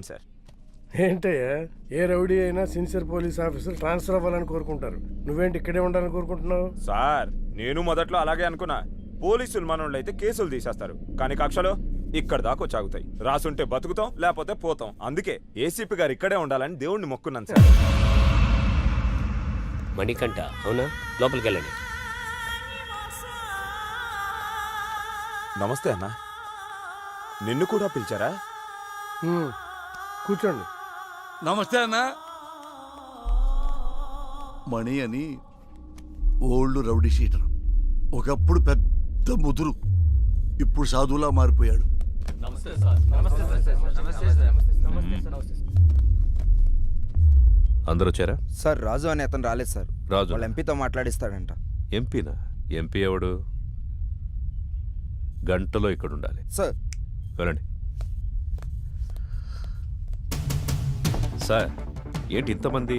Sir. ఏంటయ్యా, ఏ rowdy అయినా sincere police officer transfer అవ్వాలని కోరుకుంటారు. నువ్వేంటి ఇక్కడే ఉండాలని కోరుకుంటున్నావు? సార్ నేను మొదట్లో అలాగే అనుకున్నా. పోలీసులు మనోళ్ళు అయితే కేసులు తీసేస్తారు, కానీ కక్షలో ఇక్కడ దాకా వచ్చాగుతాయి. రాసుంటే బతుకుతాం, లేకపోతే పోతాం. అందుకే ఏసీపీ గారు ఇక్కడే ఉండాలని దేవుణ్ణి మొక్కున్నాను సార్. మణికంఠ అవునా? లోపలికి వెళ్ళండి. నమస్తే అన్న. నిన్ను కూడా పిలిచారా? కూర్చోండి. నమస్తే అన్న. మణి అని ఓల్డ్ రౌడీ షీటర్. ఒకప్పుడు పెద్ద ముదురు, ఇప్పుడు సాధువులా మారిపోయాడు. అందరూ వచ్చారా? సార్ రాజు అని అతను రాలేదు సార్. రాజు వాళ్ళ ఎంపీతో మాట్లాడిస్తాడంట. ఎంపీనా? ఎంపీ ఎవడు? గంటలో ఇక్కడ ఉండాలి సార్. వెళ్ళండి సార్. ఏంటి ఇంతమంది?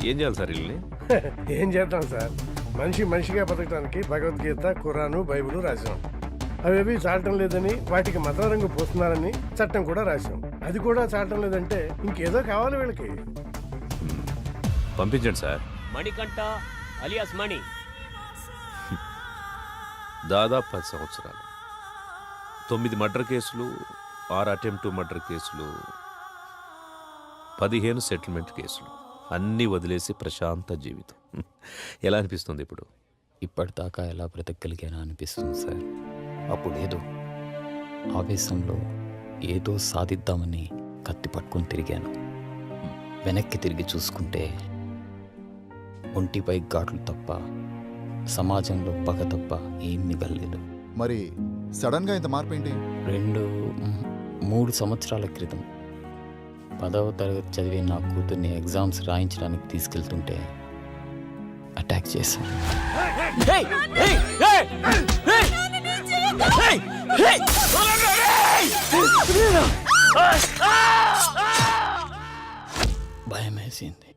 ఏం చేయాలి సార్ వీళ్ళని? ఏం చేద్దాం సార్, మనిషిగా బతకడానికి భగవద్గీత, ఖురాను, బైబిల్ రాశాం. అవేవి చాలటం లేదని వాటికి మత రంగు పోస్తున్నారని చట్టం కూడా రాశాం. అది కూడా చాలటం లేదంటే ఇంకేదో కావాలి వీళ్ళకి. పంపించండి సార్. మణికంఠ అలియాస్ మణి. దాదాపు 10 సంవత్సరాలు, 9 మర్డర్ కేసులు, 6 అటెంప్ట్ మర్డర్ కేసులు, 15 సెటిల్మెంట్ కేసులు, అన్నీ వదిలేసి ప్రశాంత జీవితం. ఎలా అనిపిస్తుంది ఇప్పుడు? ఇప్పటిదాకా ఎలా బ్రతకగలిగానా అనిపిస్తుంది సార్. అప్పుడేదో ఆవేశంలో ఏదో సాధిద్దామని కత్తి పట్టుకొని తిరిగాను. వెనక్కి తిరిగి చూసుకుంటే ఒంటిపై ఘాట్లు తప్ప, సమాజంలో పగ తప్ప ఏం మిగలలేదు. మరి సడన్గా ఇంత మార్పు ఏంటి? 3 సంవత్సరాల క్రితం 10వ తరగతి చదివే నా కూతుర్ని ఎగ్జామ్స్ రాయించడానికి తీసుకెళ్తుంటే అటాక్ చేశాను. భయం వేసింది.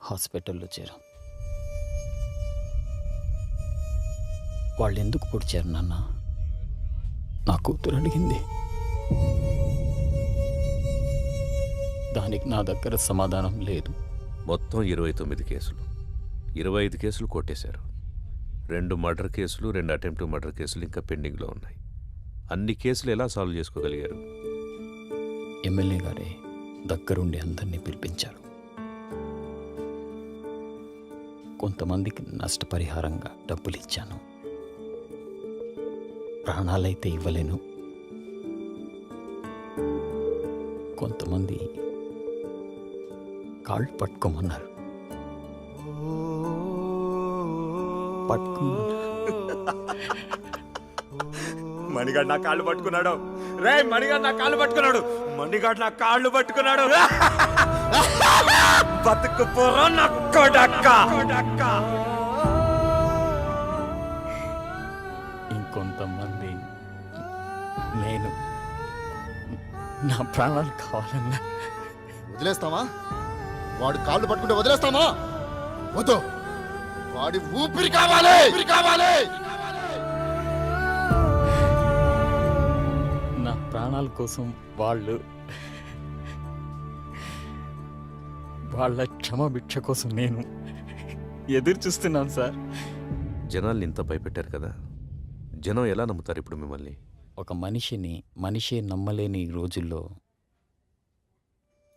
హాస్పిటల్లో చేరాం. వాళ్ళు ఎందుకు పొడిచారు నాన్న? నా కూతురు అడిగింది. దానికి నా దగ్గర సమాధానం లేదు. మొత్తం 29 కేసులు, 25 కేసులు కొట్టేశారు. 2 మర్డర్ కేసులు, 2 అటెంప్ట్ మర్డర్ కేసులు ఇంకా పెండింగ్లో ఉన్నాయి. అన్ని కేసులు ఎలా సాల్వ్ చేసుకోగలిగారు? ఎమ్మెల్యే గారే దగ్గరుండి అందరినీ పిలిపించారు. కొంతమందికి నష్టపరిహారంగా డబ్బులు ఇచ్చాను. ప్రాణాలైతే ఇవ్వలేను. కొంతమంది కాళ్ళు పట్టుకోమన్నారు. మణిగాడు నా కాళ్ళు పట్టుకున్నాడు. రే మణిగాడు నా కాళ్ళు పట్టుకున్నాడు. మణిగాడు నా కాళ్ళు పట్టుకున్నాడు. బతుకు పోరా నా కొడక్క. ఇంకొంతమంది నేను నా ప్రాణాలు కావాలన్నా వదిలేస్తామా? వాడు కాళ్ళు పట్టుకుంటే వదిలేస్తామా? వద్దు, వాడి ఊపిరి కావాలి. నా ప్రాణాల కోసం వాళ్ళ క్షమభిక్ష కోసం నేను ఎదురు చూస్తున్నాను సార్. జనాల్ని ఇంత భయపెట్టారు కదా, జనం ఎలా నమ్ముతారు ఇప్పుడు మిమ్మల్ని? ఒక మనిషే నమ్మలేని ఈ రోజుల్లో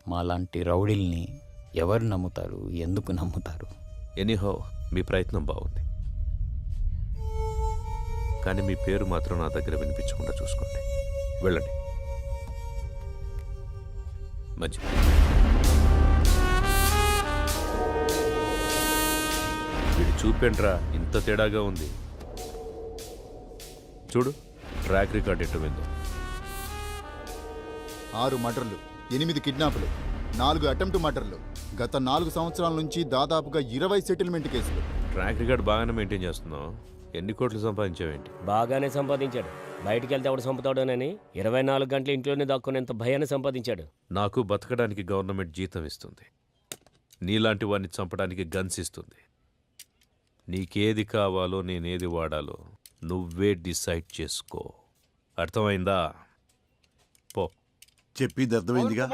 మాలాంటి రౌడీల్ని ఎవరు నమ్ముతారు? ఎందుకు నమ్ముతారు? ఎనీహో మీ ప్రయత్నం బాగుంది, కానీ మీ పేరు మాత్రం నా దగ్గర వినిపించకుండా చూసుకోండి. వెళ్ళండి. మంచిది. వీడు చూపేంట్రా, ఇంత తేడాగా ఉంది. చూడు ట్రాక్ రికార్డ్ ఎట్టు విందో. 6 మర్డర్లు, 8 కిడ్నాపులు, 4 అటెంప్ట్ మర్డర్లు, గత 4 సంవత్సరాల నుంచి దాదాపుగా 20 సెటిల్మెంట్ కేసులు. ట్రాక్ రికార్డ్ బాగానే మెయింటైన్ చేస్తున్నావు. ఎన్ని కోట్లు సంపాదించావేంటి? బాగానే సంపాదించాడు. బయటికి వెళ్తే ఎవడు చంపుతాడోనని 24 గంటలు ఇంట్లోనే దాక్కునేంత భయాన్ని సంపాదించాడు. నాకు బతకడానికి గవర్నమెంట్ జీతం ఇస్తుంది, నీలాంటి వాడిని చంపడానికి గన్స్ ఇస్తుంది. నీకేది కావాలో నేనేది వాడాలో నువ్వే డిసైడ్ చేసుకో. అర్థమైందా? పో. చెప్పింది అర్థమైందిగా.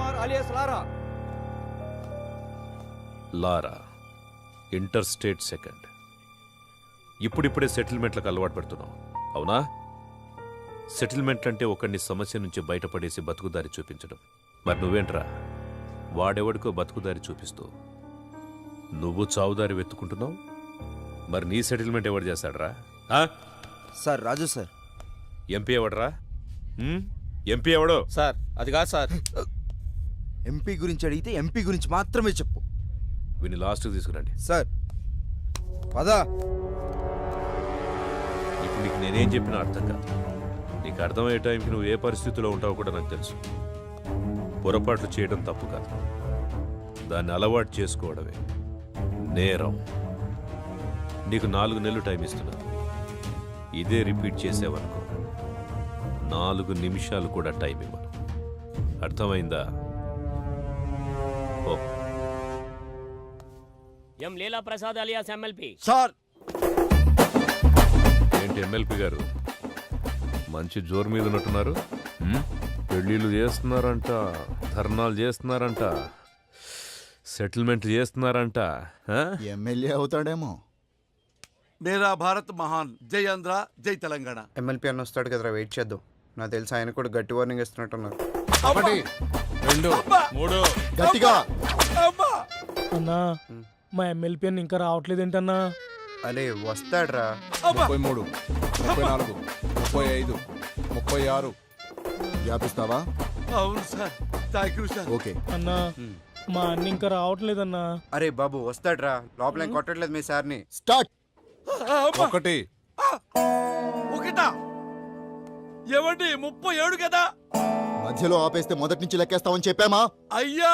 లారా ఇంటర్ స్టేట్ సెకండ్. ఇప్పుడిప్పుడే సెటిల్మెంట్లకు అలవాటు పడుతున్నావు అవునా? సెటిల్మెంట్ అంటే ఒకడిని సమస్య నుంచి బయటపడేసి బతుకుదారి చూపించడం. మరి నువ్వేంట్రా వాడెవడికో బతుకుదారి చూపిస్తూ నువ్వు చావుదారి వెతుకుంటున్నావు. మరి నీ సెటిల్మెంట్ ఎవడు చేస్తాడరా? సార్ రాజు సార్. ఎంపీ ఎవడరా? ఎంపీ ఎవడో? సార్ అది కాదు సార్. ఎంపీ గురించి అడిగితే ఎంపీ గురించి మాత్రమే చెప్పు. వీని లాస్ట్కి తీసుకురండి. సార్ పదా. ఇప్పుడు నీకు నేనేం చెప్పినా అర్థం కాదు. నీకు అర్థమయ్యే టైంకి నువ్వు ఏ పరిస్థితిలో ఉంటావో కూడా నాకు తెలుసు. పొరపాట్లు చేయడం తప్పు కాదు, దాన్ని అలవాటు చేసుకోవడమే నేరం. నీకు 4 నెలలు టైం ఇస్తున్నా. ఇదే రిపీట్ చేసేవనుకో 4 నిమిషాలు కూడా టైం ఇవ్వను. అర్థమైందా? ఓ ఎం లీలా ప్రసాద్ అలియాస్ ఎమ్మెల్పీ. సార్ ఏంటి ఎమ్మెల్పీ గారు మంచి జోరు మీద ఉన్నట్టున్నారు? పెళ్ళిళ్ళు చేస్తున్నారంట, ధర్నాలు చేస్తున్నారంట, సెటిల్మెంట్ చేస్తున్నారంట. ఎమ్మెల్యే అవుతాడేమో. మేరా భారత్ మహాన్. జై ఆంధ్ర, జై తెలంగాణ. ఎమ్మెల్పీ అన్న వస్తాడు కదరా, వెయిట్ చేద్దాం. నాకు తెలిసి ఆయన కూడా గట్టి వార్నింగ్ ఇస్తున్నట్టున్నారు. 1 2 3 గట్టిగా. అన్నా మా ఎమ్మెల్పీ అని ఇంకా రావట్లేదేంటన్నా? అరే వస్తాడ్రా. 33 34 35 36. వ్యాపిస్తావా? అవును sir, thank you sir. Okay. అన్నా మా అన్న ఇంకా రావట్లేదన్నా. అరే బాబు వస్తాడ్రా, లోపల ఏం కొట్టట్లేదు మీ సార్ని. స్టార్ట్. 1 ఒకటా? ఏమండి 37 కదా? మధ్యలో ఆపేస్తే మొదటి నుంచి లెక్కేస్తామని చెప్పామా? అయ్యా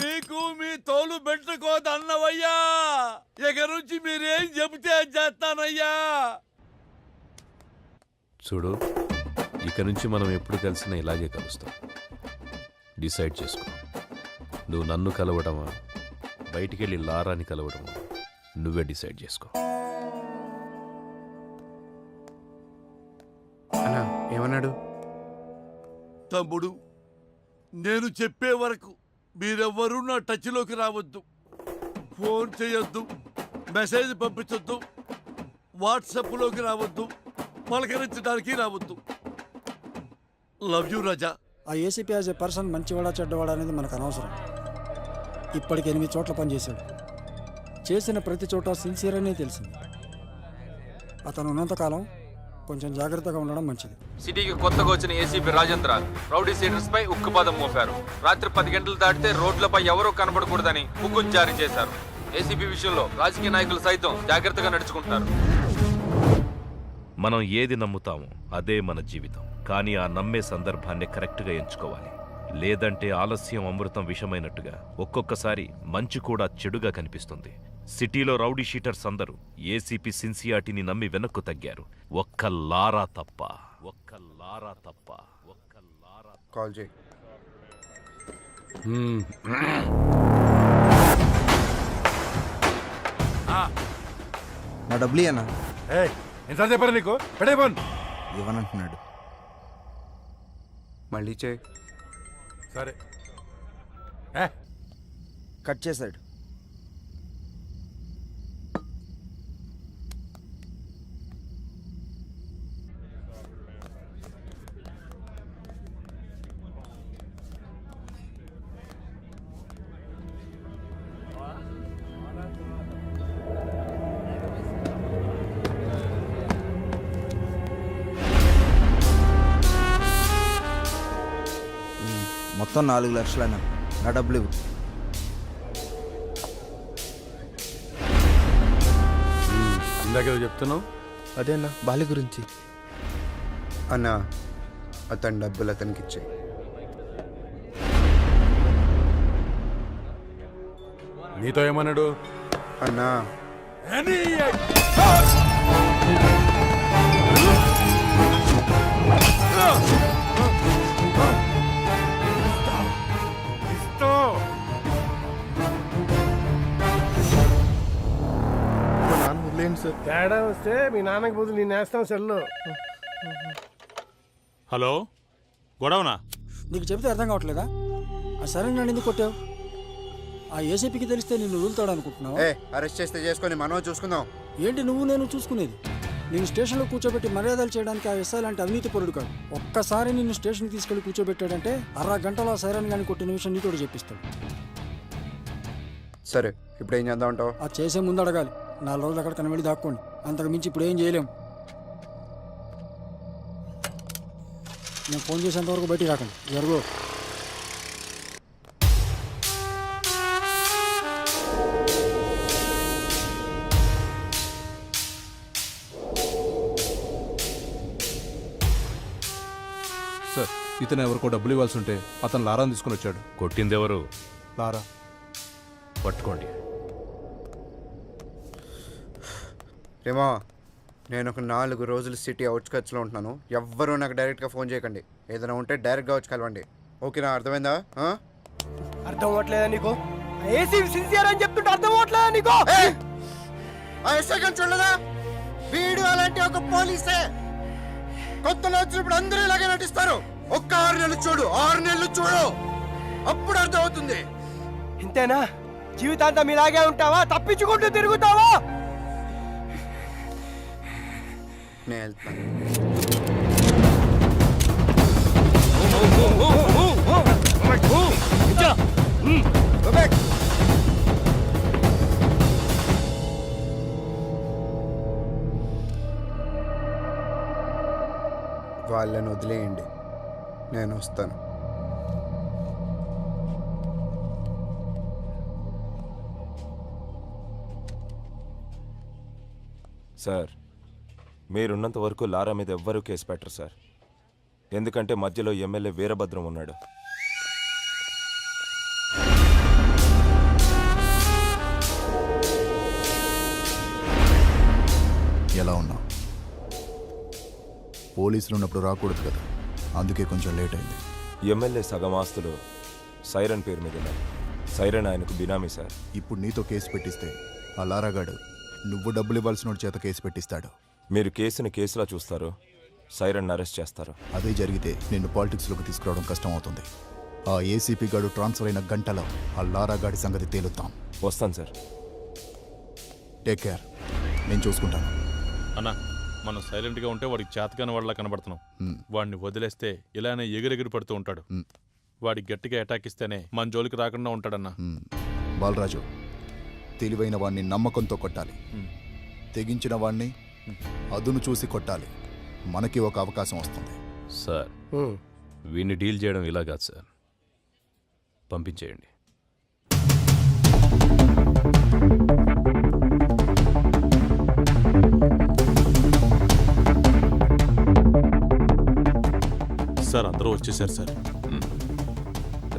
మీకు మీ తోలు పెట్టుకోదన్నవయ్యా. ఇక నుంచి మీరేం చెబితే చేస్తానయ్యా. చూడు, ఇక నుంచి మనం ఎప్పుడు కలిసినా ఇలాగే కలుస్తాం. డిసైడ్ చేసుకో. నువ్వు నన్ను కలవడమా, బయటికెళ్ళి లారాని కలవడమా, నువ్వే డిసైడ్ చేసుకో. అన్నా ఏమన్నాడు? తమ్ముడు, నేను చెప్పే వరకు మీరెవ్వరూ నా టచ్లోకి రావద్దు. ఫోన్ చేయొద్దు, మెసేజ్ పంపించొద్దు, వాట్సాప్లోకి రావద్దు, పలకరించడానికి రావద్దు. లవ్ యూ రాజా. ఆ ఏసీపీ యాజ్ ఎ పర్సన్ మంచివాడా చెడ్డవాడా అనేది మనకు అనవసరం. ఇప్పటికి 8 చోట్ల పనిచేశాడు. చేసిన ప్రతి చోట సిన్సియర్ అనే తెలిసింది. అతను ఉన్నంతకాలం కొంచెం జాగ్రత్తగా ఉండడం మంచిది. సిటీకి కొత్తగా వచ్చిన ఏసీపీ రాజేంద్ర రౌడీ సీడర్స్ పై ఉక్కుపాదం మోపారు. రాత్రి 10 గంటలు దాటితే రోడ్లపై ఎవరూ కనబడకూడదని హుకుం జారీ చేశారు. ఏసీపీ విషయంలో రాజకీయ నాయకులు సైతం జాగ్రత్తగా నడుచుకుంటారు. మనం ఏది నమ్ముతామో అదే మన జీవితం. కానీ ఆ నమ్మే సందర్భాన్ని కరెక్ట్గా ఎంచుకోవాలి. లేదంటే ఆలస్యం అమృతం విషమైనట్టుగా ఒక్కొక్కసారి మంచి కూడా చెడుగా కనిపిస్తుంది. సిటీలో రౌడీ షీటర్స్ అందరూ ఏసీపీ సిన్సియాటిని నమ్మి వెనక్కు తగ్గారు. ఒక్క లారా తప్ప. కాల్ చేయి. నా డబ్బులు అన్నా ఎంత చెప్పారు నీకు? పెడేపోన్. ఇవ్వనంటున్నాడు. మళ్ళీ చేయి. సరే కట్ చేశాడు. మొత్తం 4 లక్షలైనా నా డబ్బులు ఇవ్వు. ఇందాకేదో చెప్తున్నావు. అదేనా బాలి గురించి. అన్నా అతని డబ్బులు అతనికి ఇచ్చాయి. నీతో ఏమన్నాడు? అన్నా తేడా వస్తే మీ నాన్నకి బదులు నేను వేస్తాం సెల్లో. హలో, గొడవనా? నీకు చెబితే అర్థం కావట్లేదా? ఆ సరే నన్ను ఎందుకు కొట్టావు? ఆ ఏసీపీకి తెలిస్తే నిన్ను వదులుతాడు అనుకుంటున్నావా? అరెస్ట్ చేస్తే చేసుకొని మనం చూసుకుందాం. ఏంటి నువ్వు నేను చూసుకునేది? నేను స్టేషన్లో కూర్చోబెట్టి మర్యాదలు చేయడానికి ఆ ఎస్ఐ లాంటి అవినీతి పరుడు కాదు. ఒక్కసారి నిన్ను స్టేషన్కి తీసుకెళ్లి కూర్చోబెట్టాడంటే అరగంటలో ఆ సైరన్ గాని కొట్టిన విషయం నీతోడు చెప్పిస్తాడు. సరే ఇప్పుడు ఏం చేద్దాం అంటావు? అది చేసే ముందు అడగాలి. 4 రోజులు అక్కడ కనబడి దాక్కోండి. అంతకు మించి ఇప్పుడు ఏం చేయలేం. నేను ఫోన్ చేసేంత వరకు బయటికి రాకండి. జరుగు. సార్ ఇతను ఎవరికో డబ్బులు ఇవ్వాల్సి ఉంటే అతను లారాని తీసుకుని వచ్చాడు. కొట్టిందెవరు? లారా. పట్టుకోండి. రేమో నేను ఒక 4 రోజులు సిటీ అవుట్స్కట్స్లో ఉంటున్నాను. ఎవ్వరూ నాకు డైరెక్ట్గా ఫోన్ చేయకండి. ఏదైనా ఉంటే డైరెక్ట్గా వచ్చి కలవండి. ఓకేనా? అర్థమైందా? అర్థం అవ్వట్లేదా నీకు? ఏసీ సిన్సియర్ అని చెప్తుంటే అర్థం అవ్వట్లేదా నీకు? ఆ ఎస్ఐ గారిని చూడలేదా? వీడు అలాంటి ఒక పోలీసే. కొత్తలో వచ్చినప్పుడు అందరూ ఇలాగే నటిస్తారు. ఒక్క 6 నెలలు చూడు, 6 నెలలు చూడు, అప్పుడు అర్థం అవుతుంది. ఇంతేనా? జీవితాంతం ఇలాగే ఉంటావా? తప్పించుకుంటూ తిరుగుతావా? నేను వెళ్తాను. వాళ్ళని వదిలేయండి, నేను వస్తాను. సార్, మీరున్నంత వరకు లారా మీద ఎవ్వరూ కేసు పెట్టరు సార్. ఎందుకంటే మధ్యలో ఎమ్మెల్యే వీరభద్రం ఉన్నాడు. ఎలా ఉన్నావు? పోలీసులు ఉన్నప్పుడు రాకూడదు కదా, అందుకే కొంచెం లేట్ అయింది. ఎమ్మెల్యే సగం ఆస్తులు సైరన్ పేరు మీద ఉన్నాయి. సైరన్ ఆయనకు బినామీ సార్. ఇప్పుడు నీతో కేసు పెట్టిస్తే ఆ లారాగాడు నువ్వు డబ్బులు ఇవ్వాల్సిన చేత కేసు పెట్టిస్తాడు. మీరు కేసుని కేసులా చూస్తారు, సైరన్ అరెస్ట్ చేస్తారు. అదే జరిగితే నిన్ను పాలిటిక్స్లోకి తీసుకురావడం కష్టం అవుతుంది. ఆ ఏసీపీ గాడు ట్రాన్స్ఫర్ అయిన గంటలో ఆ లారాగాడి సంగతి తేలుతాం. వస్తాను సార్. టేక్ కేర్, నేను చూసుకుంటాను. అన్నా, మనం సైలెంట్గా ఉంటే వాడికి చేతకాని వాళ్ళ కనబడుతున్నాం. వాడిని వదిలేస్తే ఇలానే ఎగిరెగిరి పడుతూ ఉంటాడు. వాడికి గట్టిగా అటాక్ ఇస్తేనే మన జోలికి రాకుండా ఉంటాడన్నా. బాలరాజు, తెలివైన వాడిని నమ్మకంతో కొట్టాలి, తెగించిన వాడిని అదును చూసి కొట్టాలి. మనకి ఒక అవకాశం వస్తుంది. సార్, వీడిని డీల్ చేయడం ఇలా కాదు సార్, పంపించేయండి. సార్ అందరూ వచ్చేసారు సార్.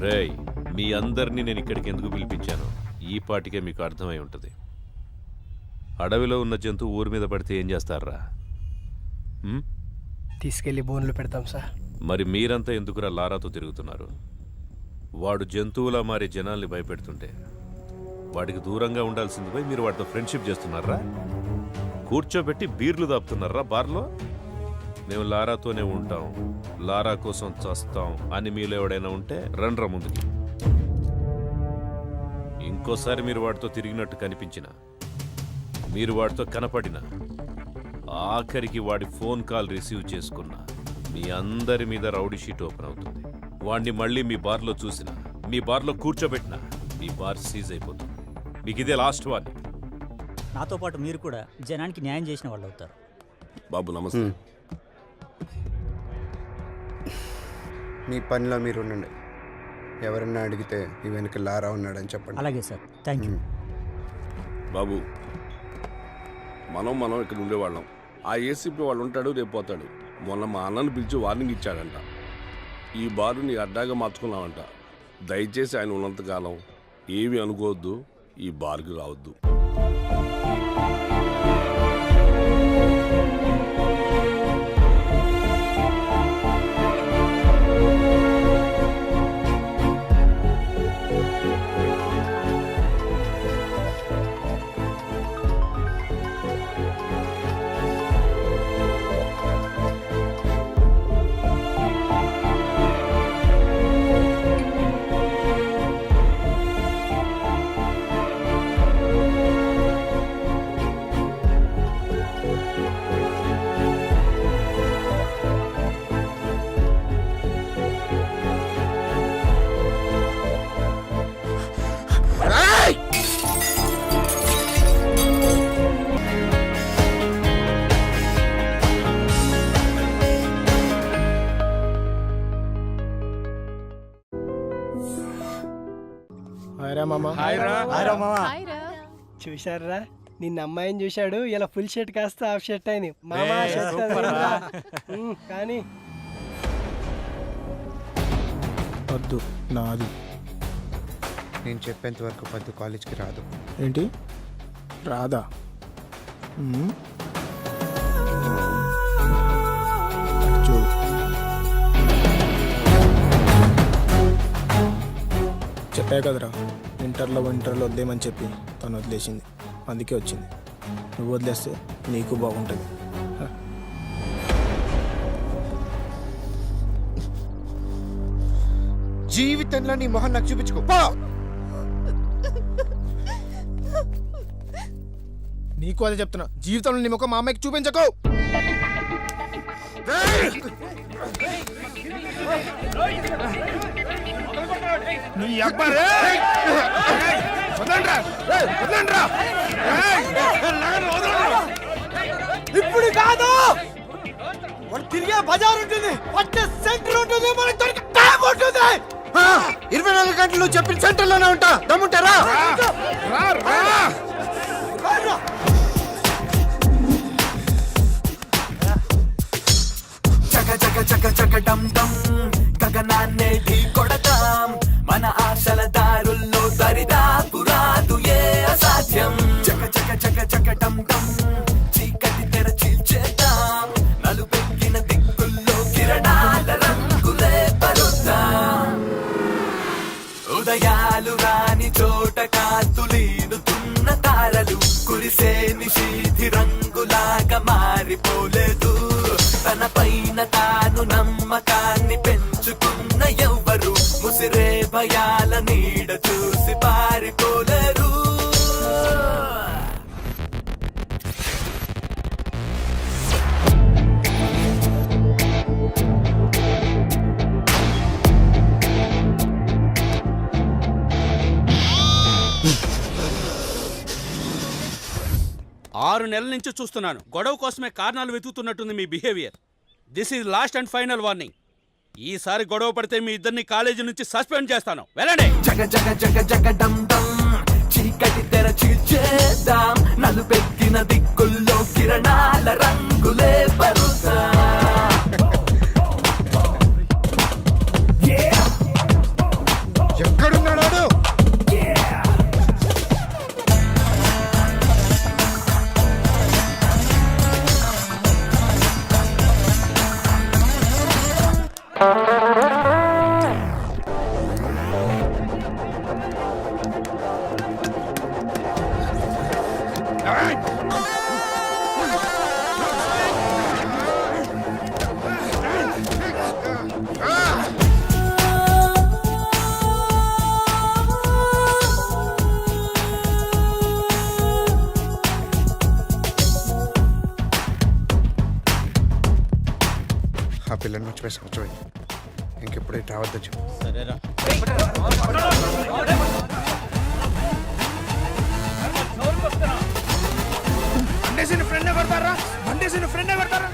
రేయ్, మీ అందరినీ నేను ఇక్కడికి ఎందుకు పిలిపించాను ఈ పాటికే మీకు అర్థమై ఉంటుంది. అడవిలో ఉన్న జంతువు ఊరి మీద పడితే ఏం చేస్తారా? తీసుకెళ్లి బోన్లు పెడతాం సార్. మరి మీరంతా ఎందుకురా లారాతో తిరుగుతున్నారు? వాడు జంతువులా మారి జనాల్ని భయపెడుతుంటే వాడికి దూరంగా ఉండాల్సింది పోయి మీరు వాడితో ఫ్రెండ్షిప్ చేస్తున్నారా? కూర్చోబెట్టి బీర్లు దాపుతున్నారా బార్లో? మేము లారాతోనే ఉంటాం, లారా కోసం చస్తాం అని మీలో ఎవడైనా ఉంటే రండ్రా ముందుకి. ఇంకోసారి మీరు వాడితో తిరిగినట్టు కనిపించిన, మీరు వాడితో కనపడిన, ఆఖరికి వాడి ఫోన్ కాల్ రిసీవ్ చేసుకున్న, మీ అందరి మీద రౌడీ షీట్ ఓపెన్ అవుతుంది. వాడిని మళ్ళీ మీ బార్లో చూసిన, మీ బార్లో కూర్చోబెట్టిన, మీ బార్ సీజ్ అయిపోతుంది. మీకు ఇదే లాస్ట్ వార్నింగ్. నాతో పాటు మీరు కూడా జనానికి న్యాయం చేసిన వాళ్ళు అవుతారు. బాబు నమస్తే. మీ పనిలో మీరు ఉండండి. ఎవరన్నా అడిగితే ఈ వెనక లారా ఉన్నాడని చెప్పండి. అలాగే సార్, థ్యాంక్ యూ. బాబు, మనం ఇక్కడ ఉండేవాళ్ళం. ఆ ఏసీపీ వాళ్ళు ఉంటాడు, రేపు పోతాడు. మొన్న మా అన్నను పిలిచి వార్నింగ్ ఇచ్చాడంట. ఈ బారు నీ అడ్డాగా మార్చుకున్నావంట. దయచేసి ఆయన ఉన్నంతకాలం ఏమి అనుకోవద్దు, ఈ బార్కి రావద్దు. చూశారా నిన్న అమ్మాయిని చూశాడు ఇలా ఫుల్ షర్ట్ కాస్త హాఫ్ షర్ట్ అయింది కానీ వద్దు నాది. నేను చెప్పేంత వరకు పద్దు కాలేజ్కి రాదు. ఏంటి రాదా? చూడు చెప్పా కదరా, ఇంటర్లో వద్దేమని చెప్పి తను వదిలేసింది. అందుకే వచ్చింది. నువ్వు వదిలేస్తే నీకు బాగుంటుంది. జీవితంలో నీ మొహం నాకు చూపించుకో. నీకు అదే చెప్తున్నా, జీవితంలో నీ ముఖం మా అమ్మాయికి చూపించకు. ఇప్పుడు కాదు, మనం తిరిగే బజార్ ఉంటుంది, పట్టే సెంటర్ ఉంటుంది, మనకి దొరికే టైం ఉంటుంది. 24 గంటలు చెప్పిన సెంటర్లోనే ఉంటా. దమ్ముంటారా? చక చక చక చక డమ్ డమ్ గగనాన్నే ఢీ కొడతాం. మన ఆశల దారుల్లో దరిదాపు రాదు ఏ అసాధ్యం. చక చక చక చక డమ్ డమ్ చీకటి తెర చీల్చేద్దాం. నలుపెక్కిన దిక్కుల్లో కిరణాల రంగులే పరుద్దాం. ఉదయాలు రాని చోట కాంతులీనుతున్న తారలు కురిసే నిశీధి రంగులాగా మారిపోలేదు. తన పైన తాను నమ్మకాన్ని పెంచుకున్న ఎవ్వరు ముసిరే భయాల నీడ చూసి పారిపోలేరు. ఆరు నెలల నుంచి చూస్తున్నాను. గొడవ కోసమే కారణాలు వెతుకుతున్నట్టుంది మీ behaviour. This is last and final warning. ఈసారి గొడవ పడితే మీ ఇద్దరిని కాలేజీ నుంచి సస్పెండ్ చేస్తాను. వెళ్ళండి. జగ జగ జగ జగ డమ్ డమ్ చీకటి తెర చీల్చేద్దాం. నలుపెక్కిన దిక్కుల్లో కిరణాల రంగులే పరుద్దాం. ఎక్కడున్నాడు? ఆ పిల్లని మర్చిపోయి సంవత్సరం ఇంకెప్పుడే రావద్దని చెప్పు. సరేరా. ఫ్రెండ్ కొడతారా? ఫ్రెండ్ కొడతారా?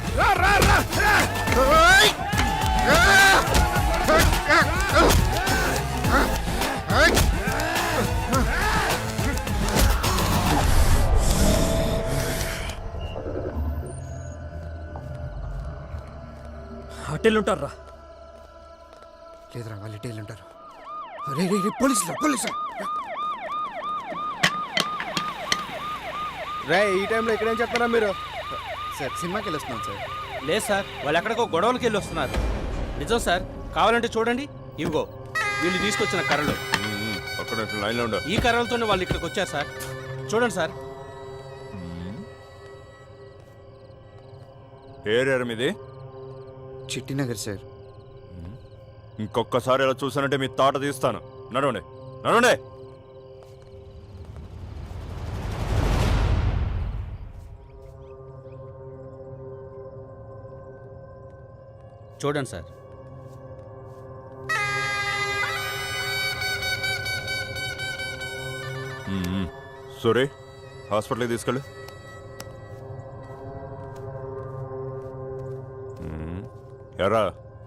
హోటల్ ఉంటారా? లేదురా, వాళ్ళు ఇటేళ్ళు ఉంటారు. రే రే రే, పోలీసులు పోలీసులు. రే, ఈ టైంలో ఇక్కడేం చెప్తారా మీరు? సార్, సినిమాకి వెళ్ళొస్తున్నాం సార్. లేదు సార్, వాళ్ళు ఎక్కడికో గొడవలకి వెళ్ళి వస్తున్నారు. నిజం సార్, కావాలంటే చూడండి. ఇవిగో వీళ్ళు తీసుకొచ్చిన కర్రలు. ఈ కర్రలతోనే వాళ్ళు ఇక్కడికి వచ్చారు సార్. చూడండి సార్. ఏరియా మీది? చిట్టినగర్ సార్. ఇంకొకసారి ఇలా చూసానంటే మీ తాట తీస్తాను. నడవండి నడవండి. చూడండి సార్. సరే, హాస్పిటల్కి తీసుకెళ్ళు. ఎరా,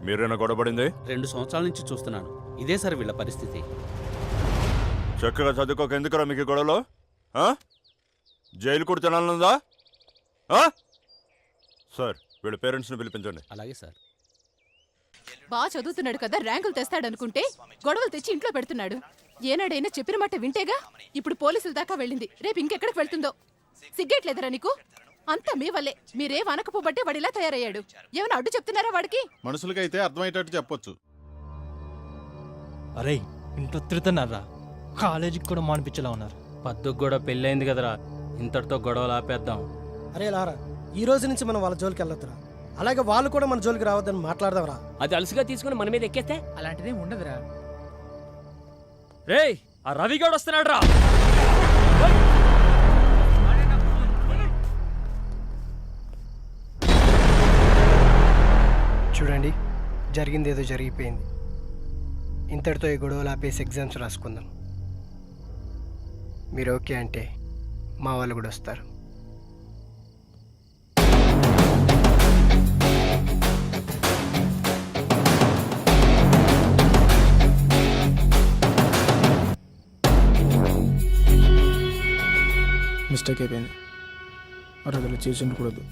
మీరేనా గొడవపడింది? 2 సంవత్సరాల నుంచి చూస్తున్నాను. ఇదే సార్ వీళ్ళ పరిస్థితి. చక్కగా చదువుకోక ఎందుకురా మీకు ఈ గొడవలో జైలు కూడా తినాలనుందా సార్ వీళ్ళ పేరెంట్స్ని పిలిపించండి. అలాగే సార్. బాగా చదువుతున్నాడు కదా, ర్యాంకులు తెస్తాడనుకుంటే గొడవలు తెచ్చి ఇంట్లో పెడుతున్నాడు. ఏనాడైనా చెప్పిన మాట వింటేగా. ఇప్పుడు పోలీసుల దాకా వెళ్ళింది, రేపు ఇంకెక్కడికి వెళ్తుందో. సిగ్గేట్లేదరా నీకు? అంతా మీ వల్లే. మీరేం అనకపోబట్టే వాడిలా తయారయ్యాడు. ఏమైనా అడ్డు చెప్తున్నారా వాడికి? మనుషులకైతే అర్థమయ్యేటట్టు చెప్పొచ్చు. అరే ఇంట్లో తిడుతున్నారా, కాలేజీకి కూడా మానిపించేలా ఉన్నారు. పద్దుకు కూడా పెళ్ళైంది కదరా, ఇంతటితో గొడవలు ఆపేద్దాం. అరే లారా, ఈ రోజు నుంచి మనం వాళ్ళ జోలికి వెళ్ళొద్దురా. అలాగే వాళ్ళు కూడా మన జోలికి రావద్దని మాట్లాడదాంరా. అది అలసిగా తీసుకుని మన మీద ఎక్కేస్తే అలాంటిదే ఉండదురా. రేయ్, ఆ రవిగౌడ్ వస్తున్నాడు రా. చూడండి, జరిగింది ఏదో జరిగిపోయింది. ఇంతటితో ఈ గొడవలు ఆపేసి ఎగ్జామ్స్ రాసుకుందాం. మీరు ఓకే అంటే మా వాళ్ళు కూడా వస్తారు. మిస్టేక్ అయిపోయింది. అరగలు చేసి ఉండకూడదు.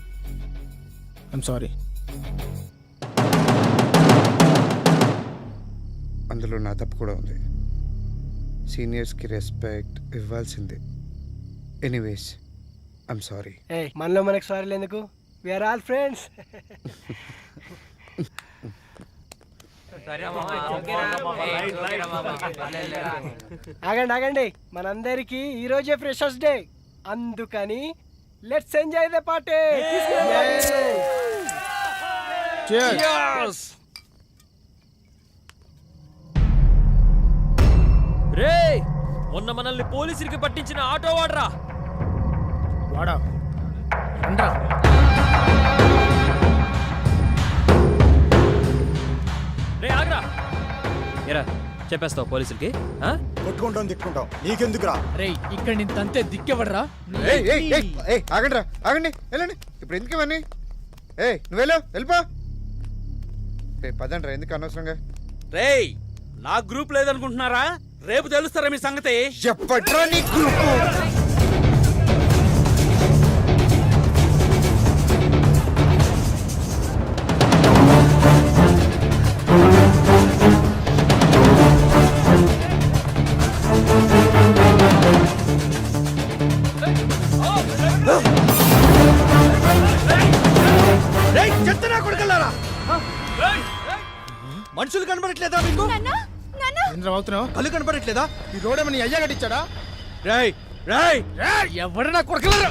I'm sorry. అందులో నా తప్పు కూడా ఉంది. సీనియర్స్కి రెస్పెక్ట్ ఇవ్వాల్సిందే. Anyways I'm sorry. మనలో మనకు సారీలు ఎందుకు? We're all friends. ఆగండి, మనందరికీ ఈ రోజే ఫ్రెషర్స్ డే. అందుకని లెట్స్ ఎంజాయ్ ద పార్టీ. రేయ్, మొన్న మనల్ని పోలీసులకి పట్టించిన ఆటో వాడరా. వాడా రే ఆగ్రా. ఎరా చెప్పేస్తావు పోలీసులకి? కొట్టుకుంటాం తిట్టుకుంటాం, నీకెందుకురా? రే ఇక్కడ నేను తంతే దిక్కెవడరా? ఆగండి రా, ఆగండి, వెళ్ళండి. ఇప్పుడు ఎందుకు ఇవన్నీ? నువ్వు వెళ్ళిపో. పదండి రా, ఎందుకు అనవసరంగా? రేయ్, నా గ్రూప్ లేదనుకుంటున్నారా? రేపు తెలుస్తారా మీ సంగతి? చెప్పట్రా నీ గ్రూపు. మనుషులు కనబడట్లేదా మీకు? కళ్ళు కనపడట్లేదా? ఈ రోడ్ ఏమని అయ్యా కట్టించాడా? రేయ్ రేయ్, ఎవడన్నా కొడకలరా?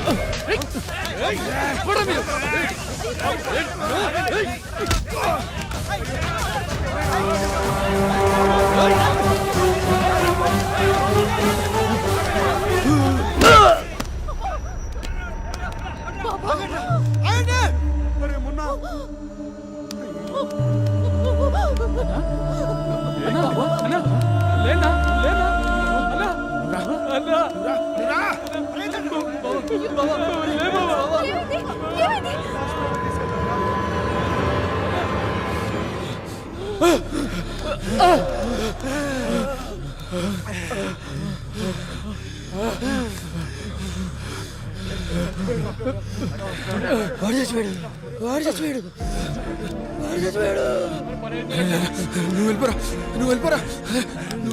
నువ్వు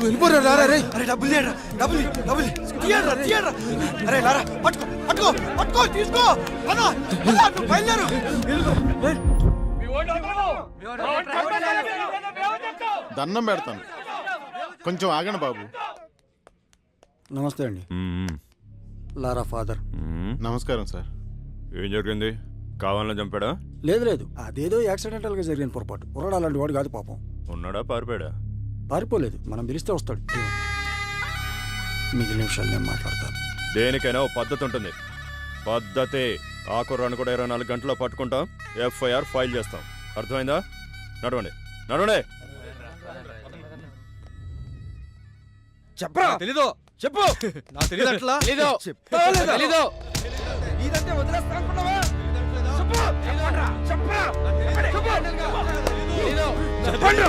వెళ్ళిపోరా లారా. రే అరే, డబ్బులు తీయరా, డబ్బులు తీయరా. అరే లారా, పట్టుకో తీసుకో. నువ్వు బయలుదేరు. దండం పెడతాను, కొంచెం ఆగండి బాబు. నమస్తే అండి. లారా ఫాదర్. నమస్కారం సార్. ఏం జరిగింది? కావాలని చంపాడా? లేదు, అదేదో యాక్సిడెంటల్ గా జరిగిన పొరపాటు. కుర్రాడు అలాంటి వాడు కాదు పాపం. ఉన్నాడా పారిపోయాడా? పారిపోలేదు, మనం పిలిస్తే వస్తాడు. మిగిలిన విషయాలు నేను మాట్లాడతాను. దేనికైనా ఓ పద్ధతి ఉంటుంది. పద్ధతి. ఆ కుర్రాన్ని కూడా 24 గంటల్లో పట్టుకుంటాం, ఎఫ్ఐఆర్ ఫైల్ చేస్తాం. అర్థమైందా? నడవండి. చెప్పరా? తెలీదు. చెప్పు. నాకు తెలియదు. అట్లా తెలీదు. ఇదంటే వదిలేస్తా అనుకున్నావా? చెప్పండి.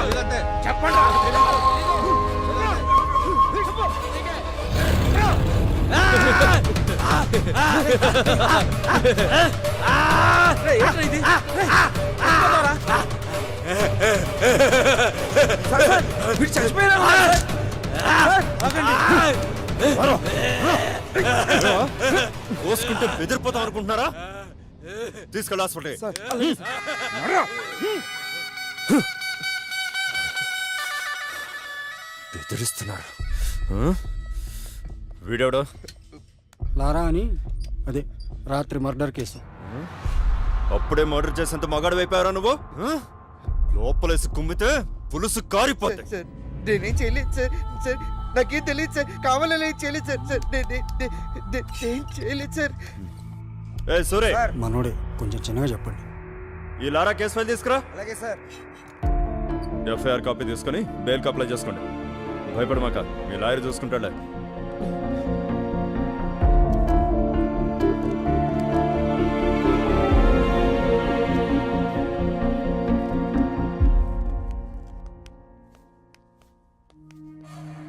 కోసుకుంటే బెదిరిపోతాం అనుకుంటున్నారా? తీసుకెళ్ళి హాస్పిటల్. బెదిరిస్తున్నారు. వీడెవడో? లారా అని అదే రాత్రి మర్డర్ కేసు. అప్పుడే మర్డర్ చేసేంత మగాడు అయిపోయారా నువ్వు? లోపలేసి కుమ్మితే పులుసు కారిపోతాయి. సార్ నేనేం చేయలేదు సార్. సార్ నాకేం తెలియదు సార్. కావాలని చేయలేదు సార్. సార్ నేను చేయలేదు సార్. ఏ సూరే, మనోడే, కొంచెం చిన్నగా చెప్పండి. ఈ లారా కేసు ఫైల్ తీసుకురా. అలాగే సార్. ఎఫ్ఐఆర్ కాపీ తీసుకొని బెయిల్కి అప్లై చేసుకోండి. భయపడమాక, మీ లాయర్ చూసుకుంటాడులే.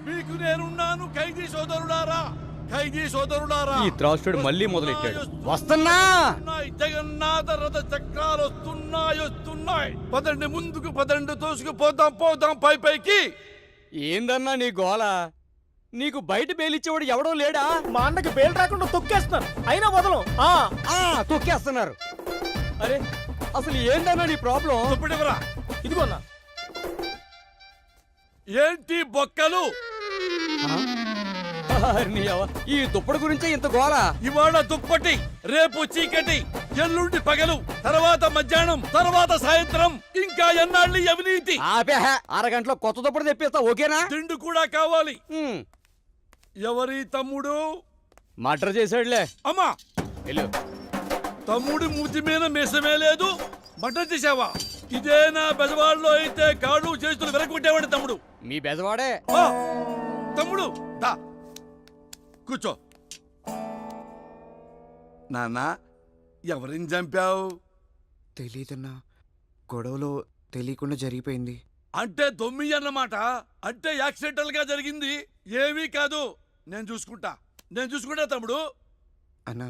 మీకు నేనున్నాను ఖైదీ సోదరులారా, ఖైదీ సోదరులారా. ఈ త్రాసుడు మళ్ళీ మొదలెట్టాడు. వస్తున్నా. జగన్నాథ రథ చక్రాలు వస్తున్నాయి. పదండి ముందుకు, పదండి, తోసుకుపోదాం పైకి. ఏందన్నా నీ గోల? నీకు బయట బెయిలిచ్చేవాడు ఎవడో లేడా? మా అన్నకి బెయిల్ రాకుండా తొక్కేస్తున్నారు, అయినా వదలం. తొక్కేస్తున్నారు. అరే అసలు ఏందన్నా నీ ప్రాబ్లం? ఇప్పుడివరా ఇదిగోన్నా. ఏంటి బొక్కలు? ఈ దుప్పటి గురించే ఇంత గోల. ఇవాళ దుప్పటి, రేపు చీకటి, ఎల్లుండి పగలు, తర్వాత మధ్యాహ్నం, తర్వాత సాయంత్రం, ఇంకా ఎన్నాళ్ళు ఈ అవినీతి? అరగంటలో కొత్త దుప్పటి తెప్పిస్తా, ఓకేనా? తిండి కూడా కావాలి. ఎవరి తమ్ముడు? మర్డర్ చేశాడులే. అమ్మా, వెళ్ళు. తమ్ముడి మూతి మీద మీసమే లేదు, మటన్ చేసావా? ఇదే నా బెజవాడలో అయితే కాళ్ళు చేతులు వెనక్కొట్టేవాడు తమ్ముడు. మీ బెజవాడే. తమ్ముడు దా కూర్చో. నాన్నా, ఎవరిని చంపావు? తెలీదన్నా, గొడవలో తెలియకుండా జరిగిపోయింది. అంటే దొమ్మి అన్నమాట. అంటే యాక్సిడెంటల్ గా జరిగింది, ఏమీ కాదు. నేను చూసుకుంటా తమ్ముడు. అన్నా,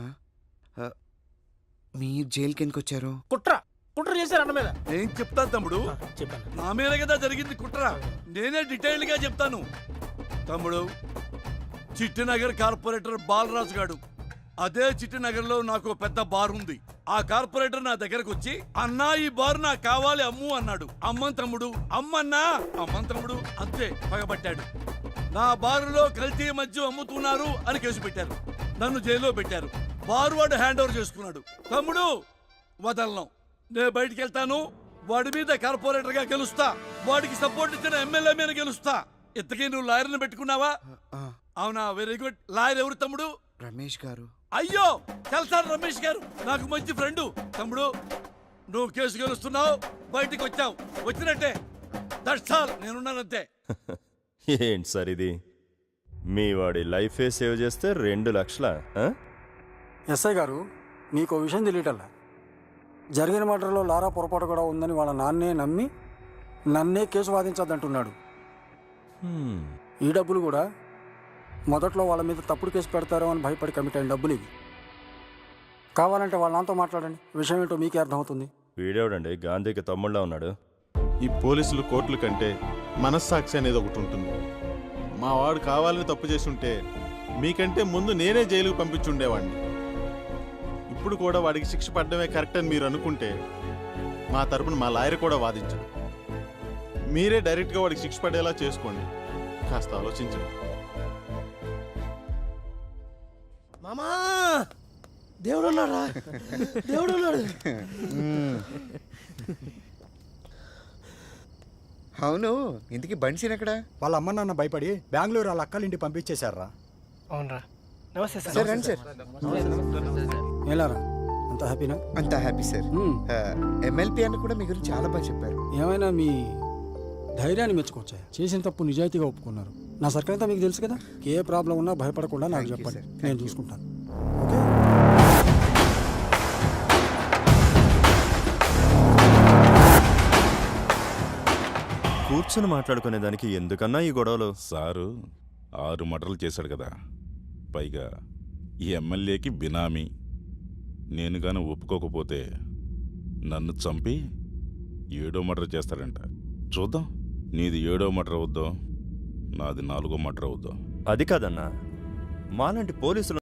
మీరు జైలుకి ఎందుకు వచ్చారు? కుట్ర చేశారు అన్న మీద. నేను చెప్తాను తమ్ముడు. చెప్పాను. నా మీద కదా జరిగింది కుట్ర, నేనే డీటెయిల్ గా చెప్తాను తమ్ముడు. చిట్టినగర్ కార్పొరేటర్ బాలరాజు గాడు, అదే చిట్టినగర్ లో నాకు పెద్ద బార్ ఉంది. ఆ కార్పొరేటర్ నా దగ్గరకు వచ్చి, అన్నా ఈ బార్ నాకు కావాలి అమ్ము అన్నాడు. అమ్మన్ తమ్ముడు, అమ్మన్నా, అమ్మన్ తమ్ముడు, అంతే పగబట్టాడు. నా బారులో కల్తీ మద్యం అమ్ముతున్నారు అని కేసు పెట్టారు. నన్ను జైల్లో పెట్టారు. బారు వాడు హ్యాండ్ ఓవర్ చేసుకున్నాడు. తమ్ముడు వదలను, నేను బయటికి వెళ్తాను. వాడి మీద కార్పొరేటర్ గా గెలుస్తా, వాడికి సపోర్ట్ ఇచ్చిన ఎమ్మెల్యే మీద గెలుస్తా. ఇంతకీ నువ్వు లాయర్ని పెట్టుకున్నావా? అవునా, వెరీ గుడ్. లాయర్ ఎవరు తమ్ముడు? రమేష్ గారు. అయ్యో తెలుసాను, రమేష్ గారు నాకు మంచి ఫ్రెండు. తమ్ముడు నువ్వు కేసు గెలుస్తున్నావు, బయటికి వచ్చావు, వచ్చినట్టే. దట్స్ ఆల్, నేనున్నానంతే. ఏంటి సార్ ఇది? మీ వాడి లైఫే సేవ్ చేస్తే 2 లక్షలా? ఎస్ఐ గారు, మీకు విషయం తెలియటల్లా. జరిగిన మర్డర్లో లారా పొరపాటు కూడా ఉందని వాళ్ళ నాన్నే నమ్మి నన్నే కేసు వాదించద్దంటున్నాడు. ఈ డబ్బులు కూడా మొదట్లో వాళ్ళ మీద తప్పుడు కేసు పెడతారో అని భయపడి కమిట్ అయిన డబ్బులు ఇవి. కావాలంటే వాళ్ళ నాన్నతో మాట్లాడండి, విషయం ఏంటో మీకే అర్థమవుతుంది. వీడేవడండి గాంధీకి తమ్ముళ్ళ ఉన్నాడు? ఈ పోలీసులు కోర్టుల కంటే మనస్సాక్షి అనేది ఒకటి ఉంటుంది. మా వాడు కావాలని తప్పు చేస్తుంటే మీకంటే ముందు నేనే జైలుకు పంపించుండేవాడిని. ఇప్పుడు కూడా వాడికి శిక్ష పడడమే కరెక్ట్ అని మీరు అనుకుంటే మా తరపున మా లాయర్ కూడా వాదించడు. మీరే డైరెక్ట్గా వాడికి శిక్ష పడేలా చేసుకోండి. కాస్త ఆలోచించండి. మామా, దేవుడు ఉన్నాడా? దేవుడు ఉన్నాడు. అవును, ఇంతకీ బన్సీన్ ఎక్కడ? వాళ్ళ అమ్మ నాన్న భయపడి బెంగళూరు వాళ్ళ అక్కలింటి పంపించేశారా? అవునరా. నమస్తే సార్. సార్ రండి సార్. ఏలారా, అంత హ్యాపీనా? అంతా హ్యాపీ సార్. ఎమ్మెల్పీ అని కూడా మీ గురించి చాలా బాగా చెప్పారు. ఏమైనా మీ ధైర్యాన్ని మెచ్చుకోవచ్చా? చేసిన తప్పు నిజాయితీగా ఒప్పుకున్నారు. నా సర్కిల్ అంతా మీకు తెలుసు కదా. ఏ ప్రాబ్లం ఉన్నా భయపడకుండా నాకు చెప్పండి, నేను చూసుకుంటాను. ఓకే. కూర్చొని మాట్లాడుకునే దానికి ఎందుకన్నా ఈ గొడవలు? సారు 6 మర్డర్లు చేశాడు కదా, పైగా ఈ ఎమ్మెల్యేకి బినామీ. నేను గాని ఒప్పుకోకపోతే నన్ను చంపి 7వ మర్డర్ చేస్తారంట. చూద్దాం, నీది 7వ మర్డర్ అవుద్దో, నాది 4వ మర్డర్ అవుద్దో. అది కాదన్నా, మాలాంటి పోలీసులు